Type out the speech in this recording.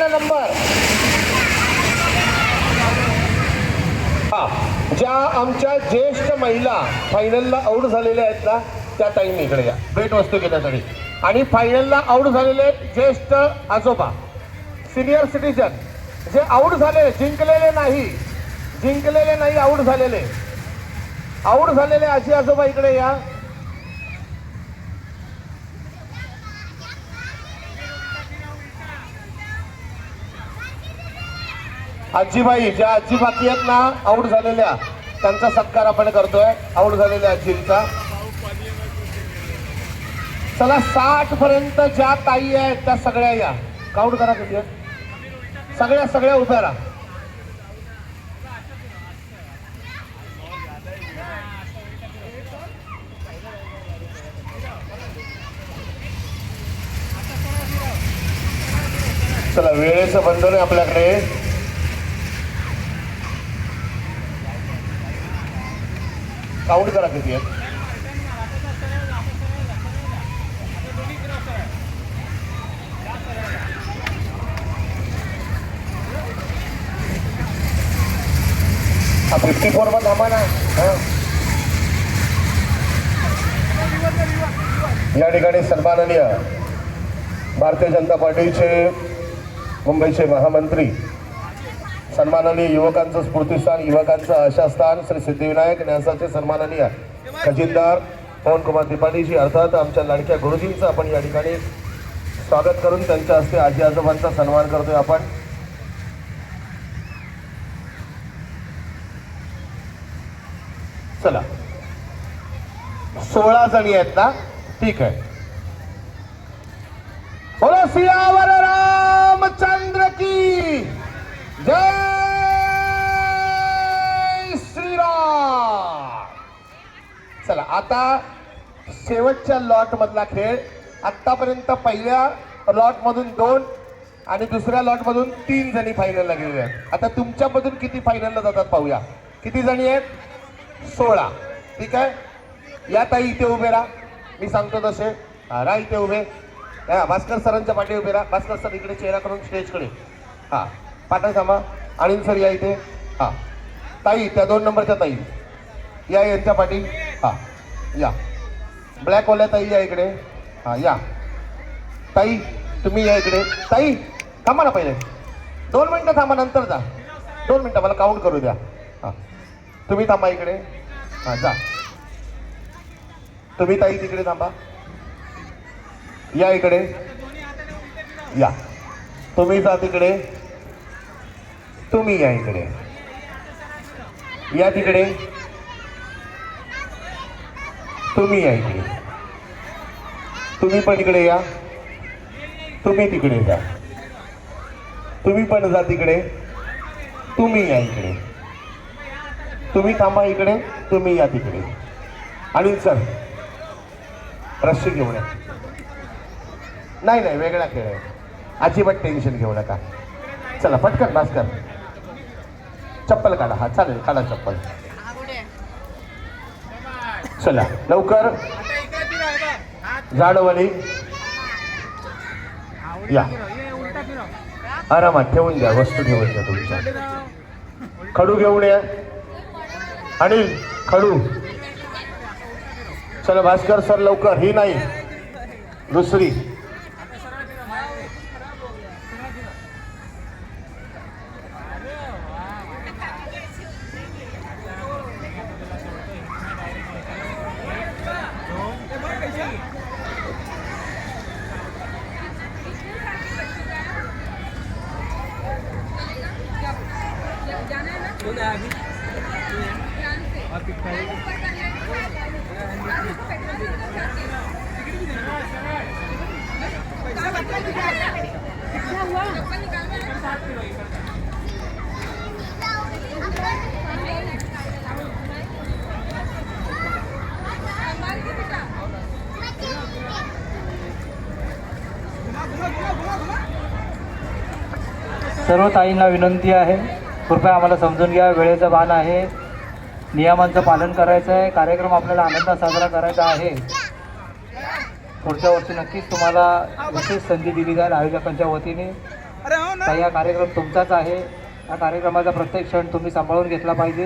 पहिला नंबर ज्या आमच्या ज्येष्ठ महिला फायनलला आऊट झालेल्या आहेत ना त्या ताईंनी इकडे या भेटवस्तू घेण्यासाठी. आणि फायनलला आऊट झालेले ज्येष्ठ आजोबा सिनियर सिटीजन जे आऊट झाले जिंकलेले नाही आऊट झालेले आजी आजोबा इकडे या. आजीबाई ज्या आजी बाकी आहेत ना आऊट झालेल्या त्यांचा सत्कार आपण करतोय आऊट झालेल्या आजींचा. चला 60 पर्यंत ज्या ताई आहेत त्या सगळ्या या. काउंट करा किती आहेत सगळ्या उभ्या राहा. चला वेळेचं बंधन आहे आपल्याकडे. काउंट करा किती आहेत. हा 54 मध्ये थांबा ना. या ठिकाणी सन्माननीय भारतीय जनता पार्टीचे मुंबईचे महामंत्री सन्माननीय युवकांचं स्फूर्तिस्थान युवकांचं आशास्थान श्री सिद्धिविनायक न्यासाचे सन्माननीय खजिनदार पवन कुमार त्रिपाठीजी अर्थात आमच्या लाडक्या गुरुजींचं आपण या ठिकाणी स्वागत करून त्यांच्या हस्ते आजी आजोबांचा सन्मान करतोय आपण. चला 16 जणी आहेत ना ठीक आहे. बोलो सियावर रामचंद्र की जय श्रीराम. चला आता शेवटच्या लॉट मधला खेळ. आतापर्यंत पहिल्या लॉट मधून 2 आणि दुसऱ्या लॉट मधून 3 जणी फायनलला गेलेल्या आहेत. आता तुमच्यामधून किती फायनलला जातात पाहूया. किती जणी आहेत 16 ठीक आहे. या ताई इथे उभे राहा मी सांगतो तसे. राहा इथे उभे. भास्कर सरांच्या पाठी उभे राहा. भास्कर सर इकडे चेहरा करून स्टेजकडे. हा पाठा थांबा. अनिल सर या इथे. हा ताई त्या 2 नंबरच्या ताई या यांच्या पाठी. हा या ब्लॅकवाल्या ताई या इकडे. हा या ताई तुम्ही या इकडे. ताई थांबा ना पहिले 2 मिनिटं थांबा नंतर जा. 2 मिनिटं मला काउंट करू द्या. हा तुम्ही थांबा इकडे. हा जा तुम्ही ताई तिकडे थांबा. या इकडे या. तुम्ही जा तिकडे. तुम्ही या इकडे. या तिकडे. तुम्ही या इकडे. तुम्ही पण इकडे या. तुम्ही तिकडे जा. तुम्ही पण जा तिकडे. तुम्ही या इकडे. तुम्ही थांबा इकडे. तुम्ही या तिकडे. अनिल सर रस्सी घेऊन या. नाही वेगळा खेळ आहे. अजिबात टेन्शन घेऊ नका. चला पटकन भास्कर चप्पल काढा. हा चालेल काढा चप्पल. चला लवकर झाडवली या. आरामात ठेवून द्या. वस्तू ठेवून द्या तुमच्या. खडू घेऊन या. अनिल खडू. चला भास्कर सर लवकर. ही नाही दुसरी. सर्व ताईंना विनंती आहे कृपया आम्हाला समजून घ्या. वेळेचं भान आहे. नियमांचं पालन करायचं आहे. कार्यक्रम आपल्याला आनंदात साजरा करायचा आहे. पुढच्या वर्षी नक्कीच तुम्हाला विशेष संधी दिली जाईल आयोजकांच्या वतीने. तर हा कार्यक्रम तुमचाच आहे. या कार्यक्रमाचा प्रत्येक क्षण तुम्ही सांभाळून घेतला पाहिजे.